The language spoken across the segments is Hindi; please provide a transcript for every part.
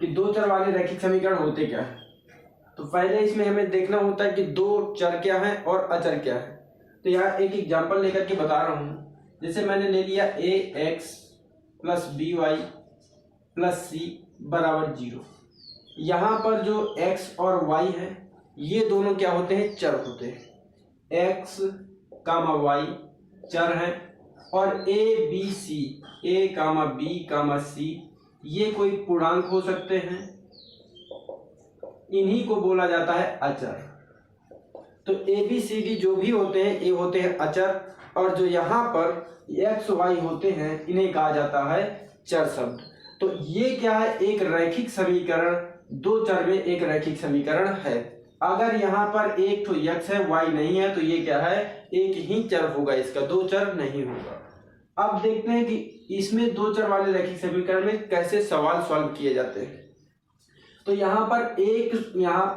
कि दो चर वाले रैखिक समीकरण होते क्या है। तो पहले इसमें हमें देखना होता है कि दो चर क्या है और अचर क्या है। तो यहाँ एक एग्जांपल लेकर के बता रहा हूँ। जैसे मैंने ले लिया a x plus b y plus c बराबर 0। यहाँ पर जो x और y है ये दोनों क्या होते हैं, चर होते हैं। x कामा y चर है और a b c a comma b comma c ये कोई पूर्णांक हो सकते हैं, इन्हीं को बोला जाता है अचर। तो a b c d जो भी होते हैं ये होते हैं अचर, और जो यहाँ पर x y होते हैं इन्हें कहा जाता है चर शब्द। तो ये क्या है, एक रैखिक समीकरण, दो चर में एक रैखिक समीकरण है। अगर यहाँ पर एक तो x है y नहीं है तो ये क्या है, एक ही चर होगा, इसका दो चर नहीं होगा। अब देखते हैं कि इसमें दो चर वाले रैखिक समीकरण में कैसे सवाल सॉल्व किए जाते हैं। तो यहाँ पर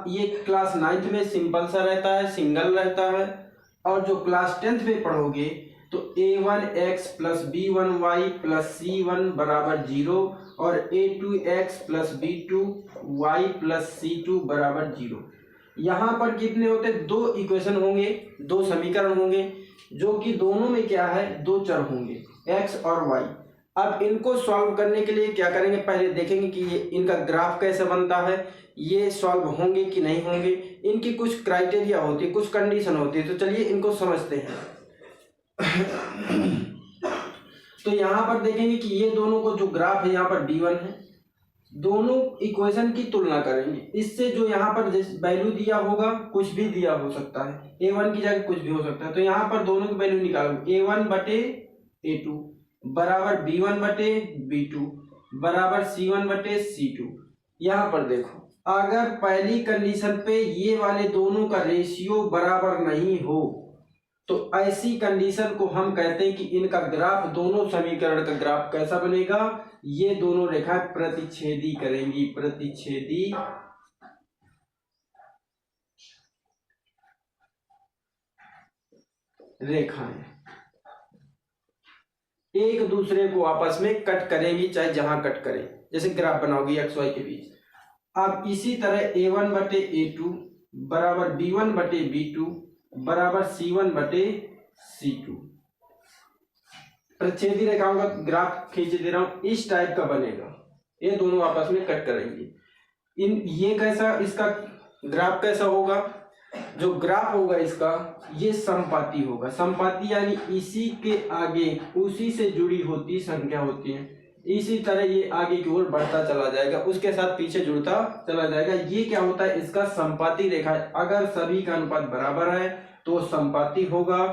ये क्लास 9th में सिंपल सा रहता है, सिंगल रहता है, और जो क्लास 10th में पढ़ोगे तो a1x plus b1y plus c1 बराबर 0 और a2x plus b2y plus c2 बराबर 0। यहाँ पर कितने होते हैं, दो इक्वेशन होंगे, दो समीकरण होंगे, जो कि दोनों में क्या है, दो चर होंगे x और y। अब इनको सॉल्व करने के लिए क्या करेंगे, पहले देखेंगे कि ये इनका ग्राफ कैसे बनता है, ये सॉल्व होंगे कि नहीं होंगे। इनकी कुछ क्राइटेरिया होती है, कुछ कंडीशन होती है, तो चलिए इनको समझते हैं। तो यहाँ पर देखेंगे कि ये दोनों को जो ग्राफ है यहाँ पर b1 है, दोनों इक्वेशन की तुलना करेंगे। इससे जो यहाँ पर वैल्यू दिया होगा, कुछ भी दिया हो सकता है, a1 की जगह कुछ भी हो सकता है। तो यहाँ पर दोनों की वैल्यू निकालोगे, a1 बटे a2 बराबर b1 बटे b2 बराबर c1 बटे c2। यहाँ पर देखो, अगर पहली कंडीशन पे ये वाले दोनों का रेशियो बराबर नहीं हो तो ऐसी कंडीशन को हम कहते हैं कि इनका ग्राफ, दोनों समीकरण का ग्राफ कैसा बनेगा, ये दोनों रेखा प्रतिच्छेदी करेंगी, प्रतिच्छेदी रेखाएं एक दूसरे को आपस में कट करेंगी, चाहे जहां कट करें, जैसे ग्राफ बनाओगी एक्स वाई के बीच। अब इसी तरह a1 बटे a2 बराबर b1 बटे b2 बराबर c1 बटे c2, प्रतिच्छेदी रेखाओं का ग्राफ खींच दे रहा हूं, इस टाइप का बनेगा। ये दोनों आपस में कट करेंगे। ये कैसा, इसका ग्राफ कैसा होगा, जो ग्राफ होगा इसका ये समपाती होगा। समपाती यानी इसी के आगे उसी से जुड़ी होती संख्या होती है, इसी तरह ये आगे की ओर बढ़ता चला जाएगा, उसके साथ पीछे जुड़ता चला जाएगा। ये क्या होता है, इसका समपाती रेखा है। अगर सभी का अनुपात बराबर है तो समपाती होगा,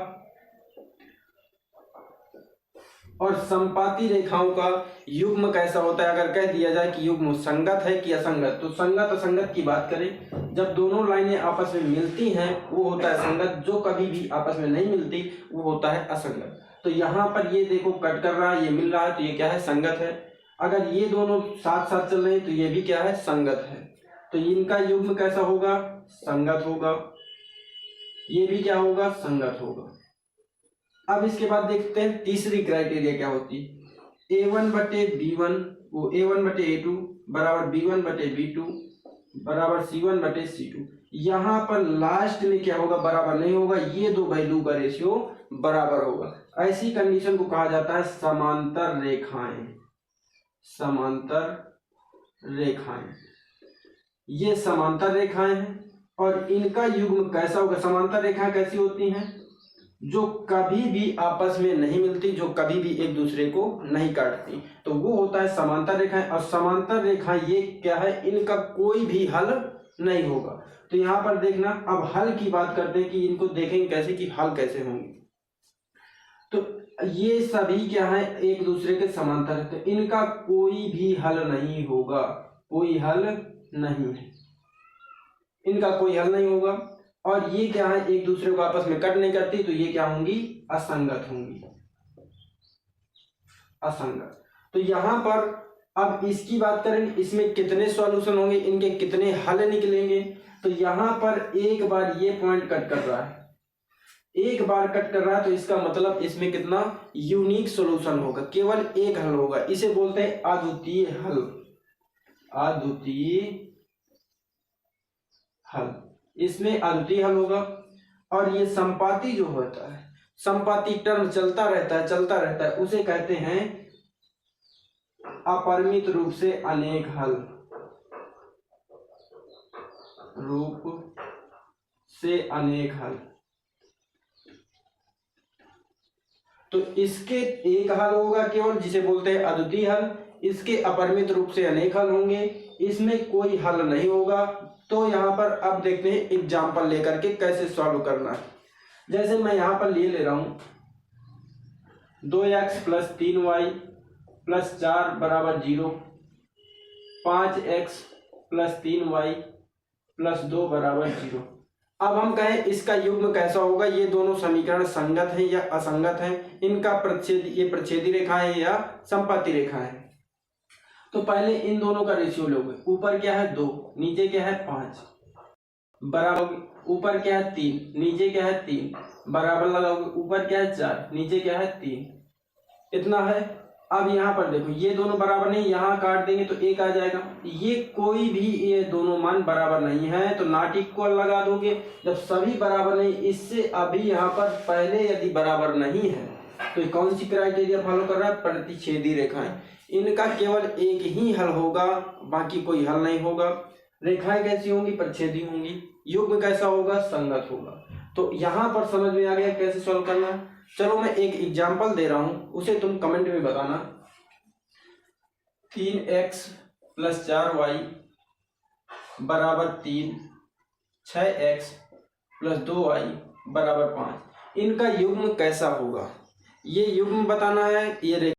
और समपाती रेखाओं का युग्म कैसा होता है, अगर कह दिया जाए कि युग्म संगत है कि असंगत, तो संगत असंगत की बात करें, जब दोनों लाइनें आपस में मिलती हैं वो होता है संगत, जो कभी भी आपस में नहीं मिलती वो होता है असंगत। तो यहाँ पर ये देखो कट कर रहा है, ये मिल रहा है, तो ये क्या है, संगत है। अगर ये दोनों साथ साथ चल रहे हैं तो ये भी क्या है, संगत है। तो इनका युग्म कैसा होगा, संगत होगा, ये भी क्या होगा, संगत होगा। अब इसके बाद देखते हैं तीसरी क्राइटेरिया क्या होती है, a1 बटे b1 वो a1 बटे a2 बराबर b1 बटे b2 बराबर c1 बटे c2। यहाँ पर लास्ट में क्या होगा, बराबर नहीं होगा, ये दो वैल्यू का रेशियो बराबर होगा। ऐसी कंडीशन को कहा जाता है समांतर रेखाएं। समांतर रेखाएं, ये समांतर रेखाएं हैं, और इनका युग्म कैसा होगा। समांतर रेखाएं कैसी होती हैं, जो कभी भी आपस में नहीं मिलती, जो कभी भी एक दूसरे को नहीं काटती, तो वो होता है समांतर रेखाएं। और समांतर रेखाएं ये क्या है, इनका कोई भी हल नहीं होगा। तो यहाँ पर देखना, अब हल की बात करते हैं कि इनको देखेंगे कैसे कि हल कैसे होंगे। तो ये सभी क्या है, एक दूसरे के समांतर है, तो इनका कोई भी हल नहीं होगा, कोई हल नहीं है, इनका कोई हल नहीं होगा। और ये क्या है, एक दूसरे को आपस में कट नहीं करती, तो ये क्या होंगी, असंगत होंगी, असंगत। तो यहाँ पर अब इसकी बात करेंगे, इसमें कितने सॉल्यूशन होंगे, इनके कितने हल निकलेंगे। तो यहाँ पर एक बार ये पॉइंट कट कर रहा है, एक बार कट कर रहा है, तो इसका मतलब इसमें कितना यूनिक सॉल्यूशन होगा, केवल एक हल होगा, इसे बोलते हैं अद्वितीय हल। अद्वितीय हल, इसमें अद्वितीय हल होगा। और ये संपाती जो होता है, संपाती टर्म चलता रहता है, उसे कहते हैं अपरिमित रूप से अनेक हल, रूप से अनेक हल। तो इसके एक हल होगा केवल, जिसे बोलते हैं अद्वितीय हल, इसके अपरिमित रूप से अनेक हल होंगे, इसमें कोई हल नहीं होगा। तो यहाँ पर अब देखते हैं एग्जाम्पल लेकर के कैसे सॉल्व करना है। जैसे मैं यहाँ पर ले रहा हूँ 2x + 3y + 4 = 0, 5x + 3y + 2 = 0। अब हम कहें इसका युग्म कैसा होगा। ये दोनों समीकरण संगत हैं या असंगत हैं, इनका प्रच्छेद, ये प्रच्छेदी रेखा है या संपाती रेखा है। तो पहले इन दोनों का रेशियो लोगे। ऊपर क्या है 2, नीचे क्या है 5, बराबर, ऊपर क्या है 3, नीचे क्या है 3, बराबर लगाओगे, ऊपर क्या है 4, नीचे क्या है 3, इतना है। अब यहाँ पर देखो ये दोनों बराबर नहीं, यहाँ काट देंगे तो 1 आ जाएगा। ये कोई भी, ये दोनों मान बराबर नहीं है तो नॉट इक्वल लगा दोगे। जब सभी बराबर नहीं, इससे अभी यहाँ पर पहले यदि बराबर नहीं है तो कौन सी क्राइटेरिया फॉलो कर रहा है, प्रतिच्छेदी रेखाएं, इनका केवल एक ही हल होगा, बाकी कोई हल नहीं होगा। रेखाएं कैसी होंगी, प्रतिच्छेदी होंगी। युग्म कैसा होगा, संगत होगा। तो यहाँ पर समझ में आ गया कैसे सॉल्व करना है। चलो मैं एक एग्जाम्पल दे रहा हूं, उसे तुम कमेंट में बताना। 3x + 4y = 3, 6x + 2y = 5, इनका युग्म कैसा होगा, ये युग्म बताना है। ये